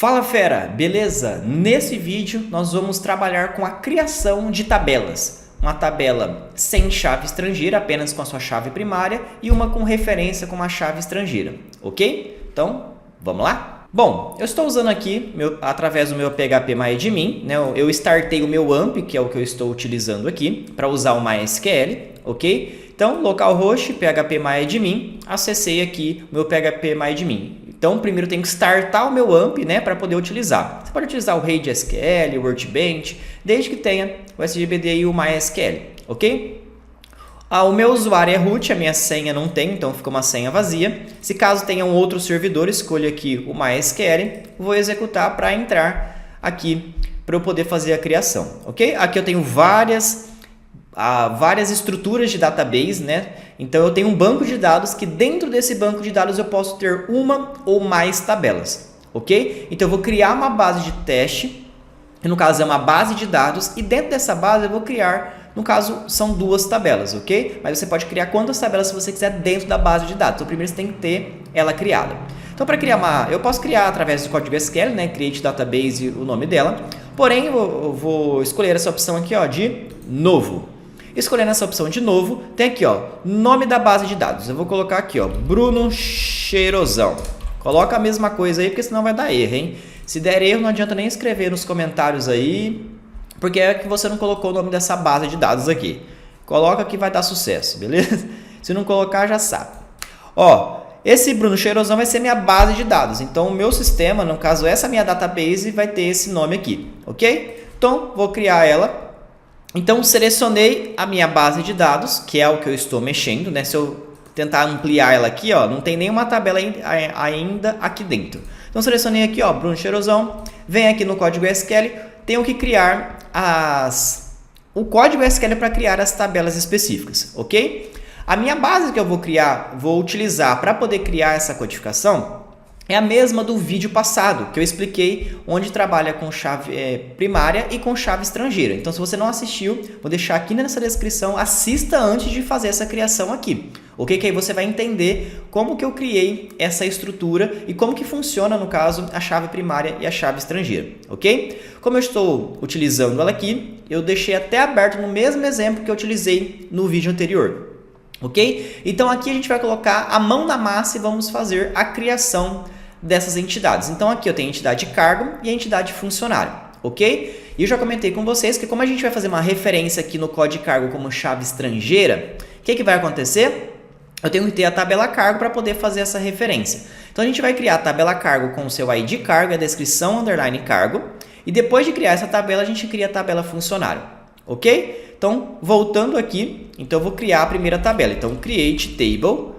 Fala fera, beleza? Nesse vídeo nós vamos trabalhar com a criação de tabelas. Uma tabela sem chave estrangeira, apenas com a sua chave primária, e uma com referência com uma chave estrangeira, ok? Então, vamos lá? Bom, eu estou usando aqui, através do meu PHP MyAdmin, né? Eu startei o meu AMP, que é o que eu estou utilizando aqui, para usar o MySQL, ok? Então, localhost, PHP MyAdmin, acessei aqui o meu PHP MyAdmin. Então, primeiro eu tenho que startar o meu AMP, né, para poder utilizar. Você pode utilizar o RaidSQL, o Workbench, desde que tenha o SGBD e o MySQL, ok? O meu usuário é root, a minha senha não tem, então fica uma senha vazia. Se caso tenha um outro servidor, escolha aqui o MySQL, vou executar para entrar aqui para eu poder fazer a criação, ok? Aqui eu tenho várias estruturas de database, né? Então eu tenho um banco de dados que dentro desse banco de dados eu posso ter uma ou mais tabelas, ok? Então eu vou criar uma base de teste, que no caso é uma base de dados, e dentro dessa base eu vou criar, no caso são duas tabelas, ok? Mas você pode criar quantas tabelas você quiser dentro da base de dados. Então primeiro você tem que ter ela criada. Então para criar eu posso criar através do código SQL, né? Create Database, o nome dela. Porém eu vou escolher essa opção aqui, ó, de novo. Escolhendo essa opção de novo, tem aqui, ó, nome da base de dados. Eu vou colocar aqui, ó, Bruno Cheirosão. Coloca a mesma coisa aí, porque senão vai dar erro, hein? Se der erro, não adianta nem escrever nos comentários aí, porque é que você não colocou o nome dessa base de dados aqui. Coloca que vai dar sucesso, beleza? Se não colocar, já sabe. Ó, esse Bruno Cheirosão vai ser minha base de dados. Então, o meu sistema, no caso, essa minha database, vai ter esse nome aqui, ok? Então, vou criar ela. Então, selecionei a minha base de dados, que é o que eu estou mexendo, né? Se eu tentar ampliar ela aqui, ó, não tem nenhuma tabela ainda aqui dentro. Então, selecionei aqui, ó, Bruno Cheirosão, vem aqui no código SQL, tenho que criar o código SQL para criar as tabelas específicas, ok? A minha base que eu vou utilizar para poder criar essa codificação é a mesma do vídeo passado, que eu expliquei onde trabalha com chave primária e com chave estrangeira. Então, se você não assistiu, vou deixar aqui nessa descrição, assista antes de fazer essa criação aqui. Ok? Que aí você vai entender como que eu criei essa estrutura e como que funciona, no caso, a chave primária e a chave estrangeira. Ok? Como eu estou utilizando ela aqui, eu deixei até aberto no mesmo exemplo que eu utilizei no vídeo anterior. Ok? Então, aqui a gente vai colocar a mão na massa e vamos fazer a criação dessas entidades. Então, aqui eu tenho a entidade cargo e a entidade funcionário, ok? E eu já comentei com vocês que como a gente vai fazer uma referência aqui no código cargo como chave estrangeira, o que vai acontecer? Eu tenho que ter a tabela cargo para poder fazer essa referência. Então, a gente vai criar a tabela cargo com o seu ID cargo, a descrição underline cargo, e depois de criar essa tabela, a gente cria a tabela funcionário, ok? Então, voltando aqui, então eu vou criar a primeira tabela. Então, create table,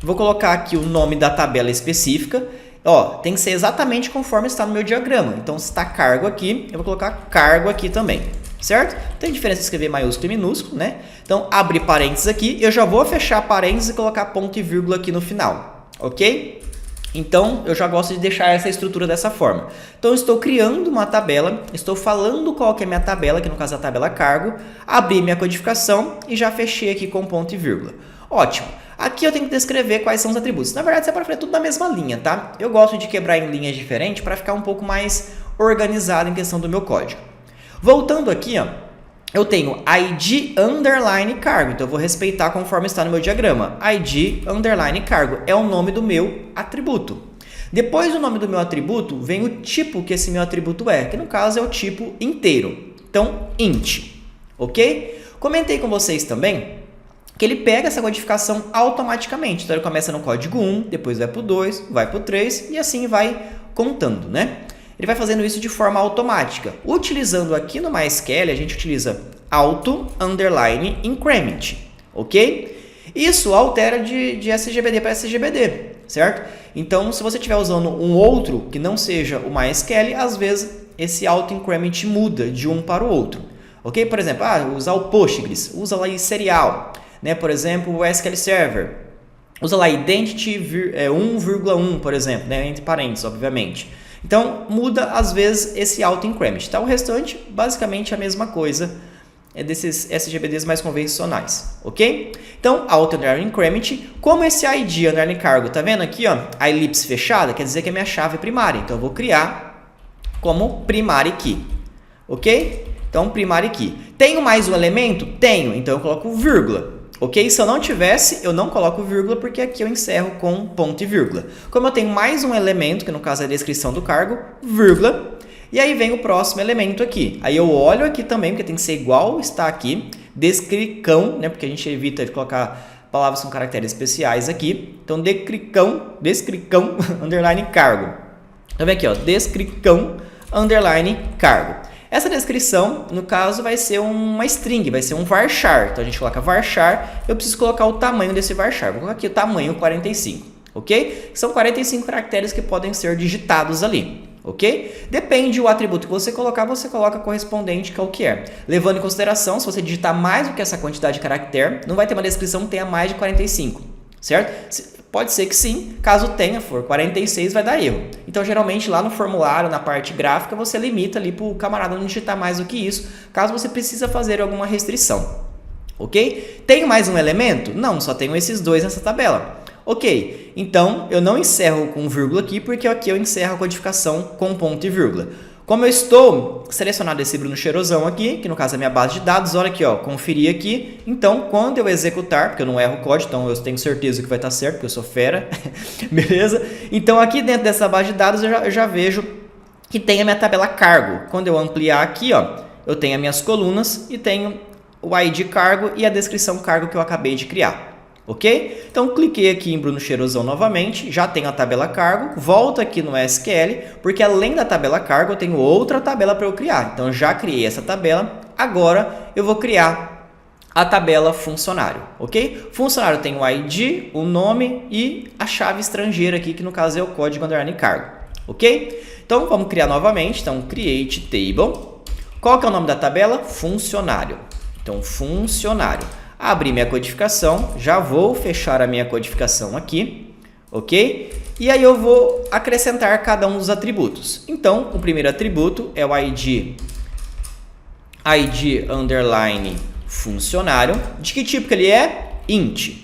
vou colocar aqui o nome da tabela específica. Ó, tem que ser exatamente conforme está no meu diagrama. Então, se está cargo aqui, eu vou colocar cargo aqui também, certo? Tem diferença de escrever maiúsculo e minúsculo, né? Então, abre parênteses aqui, eu já vou fechar parênteses e colocar ponto e vírgula aqui no final, ok? Então, eu já gosto de deixar essa estrutura dessa forma. Então, eu estou criando uma tabela, estou falando qual que é a minha tabela, que no caso é a tabela cargo, abri minha codificação e já fechei aqui com ponto e vírgula. Ótimo. Aqui eu tenho que descrever quais são os atributos. Na verdade, você pode fazer tudo na mesma linha, tá? Eu gosto de quebrar em linhas diferentes para ficar um pouco mais organizado em questão do meu código. Voltando aqui, ó, eu tenho ID underline cargo. Então, eu vou respeitar conforme está no meu diagrama. ID underline cargo é o nome do meu atributo. Depois do nome do meu atributo, vem o tipo que esse meu atributo é, que no caso é o tipo inteiro. Então, int, ok? Comentei com vocês também que ele pega essa codificação automaticamente. Então, ele começa no código 1, depois vai para o 2, vai para o 3 e assim vai contando, né? Ele vai fazendo isso de forma automática. Utilizando aqui no MySQL, a gente utiliza auto underline increment, ok? Isso altera de SGBD para SGBD, certo? Então, se você estiver usando um outro que não seja o MySQL, às vezes esse auto increment muda de um para o outro, ok? Por exemplo, usar o Postgres, usa lá em serial. Né? Por exemplo, o SQL Server, usa lá identity 1,1, por exemplo, né? Entre parênteses, obviamente. Então, muda às vezes esse auto-increment. Tá? O restante, basicamente a mesma coisa desses SGBDs mais convencionais, ok? Então, auto-increment, como esse ID underline cargo, tá vendo aqui, ó, a elipse fechada, quer dizer que é minha chave primária. Então, eu vou criar como primary key, ok? Então, primary key. Tenho mais um elemento? Tenho, então eu coloco vírgula, ok? Se eu não tivesse, eu não coloco vírgula, porque aqui eu encerro com ponto e vírgula. Como eu tenho mais um elemento, que no caso é a descrição do cargo, vírgula, e aí vem o próximo elemento aqui. Aí eu olho aqui também, porque tem que ser igual está aqui, descricão, né? Porque a gente evita de colocar palavras com caracteres especiais aqui. Então, descricão, underline cargo. Então, vem aqui, ó, descricão, underline cargo. Essa descrição, no caso, vai ser uma string, vai ser um varchar. Então, a gente coloca varchar, eu preciso colocar o tamanho desse varchar. Vou colocar aqui o tamanho 45, ok? São 45 caracteres que podem ser digitados ali, ok? Depende do atributo que você coloca correspondente ao que é. Levando em consideração, se você digitar mais do que essa quantidade de caractere, não vai ter uma descrição que tenha mais de 45, certo? Pode ser que sim, caso tenha, for 46, vai dar erro. Então, geralmente, lá no formulário, na parte gráfica, você limita ali para o camarada não digitar mais do que isso, caso você precisa fazer alguma restrição, ok? Tenho mais um elemento? Não, só tenho esses dois nessa tabela. Ok, então eu não encerro com vírgula aqui, porque aqui eu encerro a codificação com ponto e vírgula. Como eu estou selecionado esse Bruno Cheirosão aqui, que no caso é a minha base de dados, olha aqui, ó, conferir aqui. Então, quando eu executar, porque eu não erro o código, então eu tenho certeza que vai estar certo, porque eu sou fera, beleza? Então, aqui dentro dessa base de dados, eu já vejo que tem a minha tabela cargo. Quando eu ampliar aqui, ó, eu tenho as minhas colunas e tenho o ID cargo e a descrição cargo que eu acabei de criar. Ok? Então, cliquei aqui em Bruno Cheirosão novamente, já tenho a tabela cargo, volto aqui no SQL, porque além da tabela cargo, eu tenho outra tabela para eu criar. Então, já criei essa tabela, agora eu vou criar a tabela funcionário, ok? Funcionário tem o ID, o nome e a chave estrangeira aqui, que no caso é o código underline cargo, ok? Então, vamos criar novamente, então, create table. Qual que é o nome da tabela? Funcionário. Então, funcionário. Abri minha codificação, já vou fechar a minha codificação aqui, ok? E aí eu vou acrescentar cada um dos atributos. Então, o primeiro atributo é o ID underline funcionário. De que tipo que ele é? Int.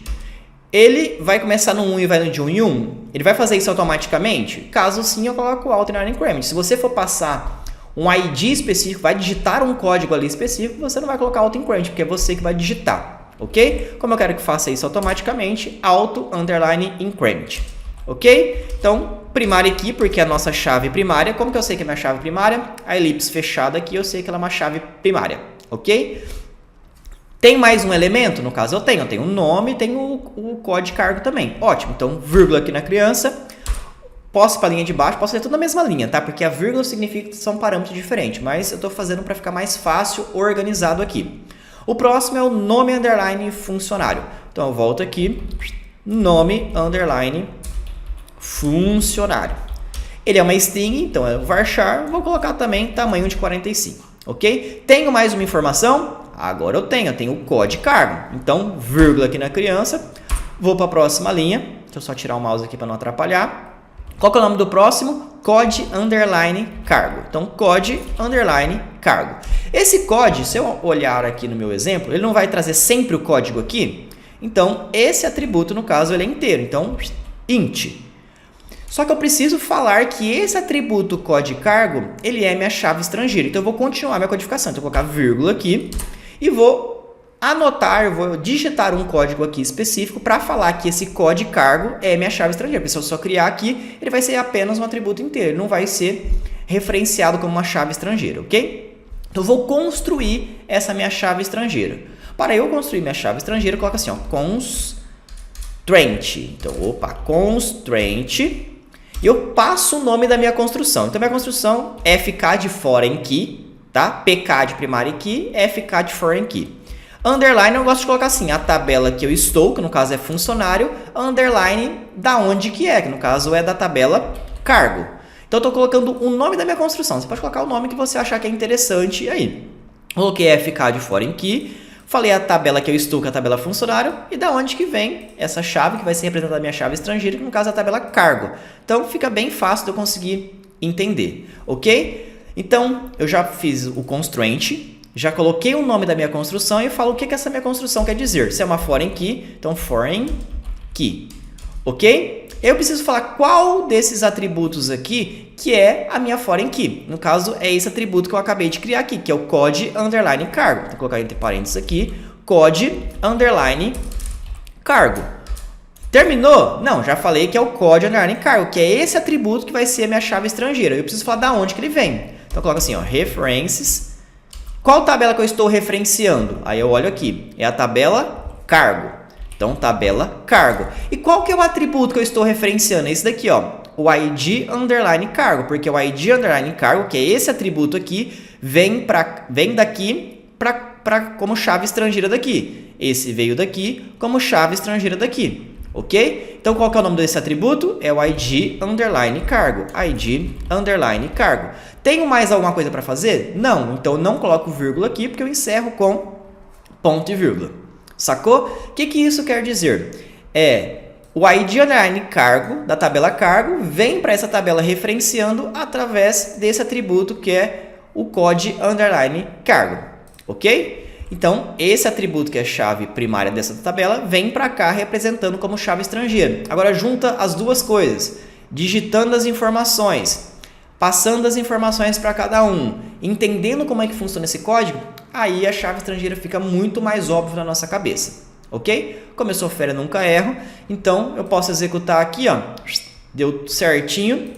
Ele vai começar no 1 e vai no de 1 em 1? Ele vai fazer isso automaticamente? Caso sim, eu coloco o alternate increment. Se você for passar um ID específico, vai digitar um código ali específico, você não vai colocar auto increment, porque é você que vai digitar. Ok? Como eu quero que faça isso automaticamente, auto underline increment. Ok? Então, primary key, porque é a nossa chave primária. Como que eu sei que é minha chave primária? A elipse fechada aqui, eu sei que ela é uma chave primária. Ok? Tem mais um elemento? No caso, eu tenho o nome, tenho o código cargo também. Ótimo. Então, vírgula aqui na criança. Posso ir para a linha de baixo, posso fazer tudo na mesma linha, tá? Porque a vírgula significa que são parâmetros diferentes, mas eu estou fazendo para ficar mais fácil, organizado aqui. O próximo é o nome underline funcionário. Então, eu volto aqui, nome underline funcionário. Ele é uma string, então é o varchar, vou colocar também tamanho de 45, ok? Tenho mais uma informação? Agora eu tenho o código cargo. Então, vírgula aqui na criança, vou para a próxima linha, deixa eu só tirar o mouse aqui para não atrapalhar. Qual que é o nome do próximo? Code underline cargo. Então, code underline cargo. Esse code, se eu olhar aqui no meu exemplo, ele não vai trazer sempre o código aqui. Então, esse atributo, no caso, ele é inteiro. Então, int. Só que eu preciso falar que esse atributo code cargo, ele é minha chave estrangeira. Então, eu vou continuar minha codificação. Então, eu vou colocar vírgula aqui e vou anotar, vou digitar um código aqui específico para falar que esse code cargo é minha chave estrangeira. Porque se eu só criar aqui, ele vai ser apenas um atributo inteiro. Ele não vai ser referenciado como uma chave estrangeira, ok? Então, eu vou construir essa minha chave estrangeira. Para eu construir minha chave estrangeira, eu coloco assim, ó, constraint. Então, constraint. E eu passo o nome da minha construção. Então, minha construção é FK de foreign key, tá? PK de primary key, FK de foreign key. Underline, eu gosto de colocar assim, a tabela que eu estou, que no caso é funcionário, underline da onde que é, que no caso é da tabela cargo. Então, eu estou colocando o nome da minha construção. Você pode colocar o nome que você achar que é interessante aí. Coloquei FK de foreign key, falei a tabela que eu estou, que é a tabela funcionário, e da onde que vem essa chave, que vai ser representada a minha chave estrangeira, que no caso é a tabela cargo. Então, fica bem fácil de eu conseguir entender, ok? Então, eu já fiz o constraint, já coloquei o nome da minha construção e falo o que essa minha construção quer dizer. Se é uma foreign key, então foreign key, ok? Eu preciso falar qual desses atributos aqui que é a minha foreign key. No caso, é esse atributo que eu acabei de criar aqui, que é o code underline cargo. Vou colocar entre parênteses aqui, code underline cargo. Terminou? Não, já falei que é o code underline cargo, que é esse atributo que vai ser a minha chave estrangeira. Eu preciso falar da onde que ele vem. Então, eu coloco assim, ó, references. Qual tabela que eu estou referenciando? Aí eu olho aqui, é a tabela cargo. Então, tabela cargo. E qual que é o atributo que eu estou referenciando? É esse daqui, ó, o ID underline cargo, porque o ID underline cargo, que é esse atributo aqui, vem daqui como chave estrangeira daqui. Esse veio daqui como chave estrangeira daqui. Ok? Então, qual que é o nome desse atributo? É o ID underline cargo. ID underline cargo. Tenho mais alguma coisa para fazer? Não. Então, eu não coloco vírgula aqui, porque eu encerro com ponto e vírgula. Sacou? O que isso quer dizer? O ID underline cargo, da tabela cargo, vem para essa tabela referenciando através desse atributo que é o code underline cargo. Ok? Então, esse atributo que é a chave primária dessa tabela vem para cá representando como chave estrangeira. Agora, junta as duas coisas, digitando as informações, passando as informações para cada um, entendendo como é que funciona esse código, aí a chave estrangeira fica muito mais óbvia na nossa cabeça. Ok? Como eu sou fera, nunca erro, então eu posso executar aqui, ó, deu certinho.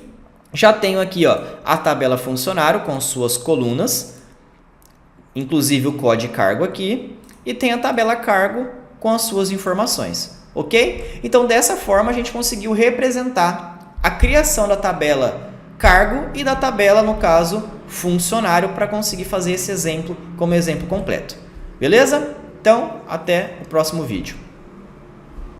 Já tenho aqui, ó, a tabela funcionário com suas colunas, inclusive o código cargo aqui, e tem a tabela cargo com as suas informações, ok? Então, dessa forma, a gente conseguiu representar a criação da tabela cargo e da tabela, no caso, funcionário, para conseguir fazer esse exemplo como exemplo completo. Beleza? Então, até o próximo vídeo.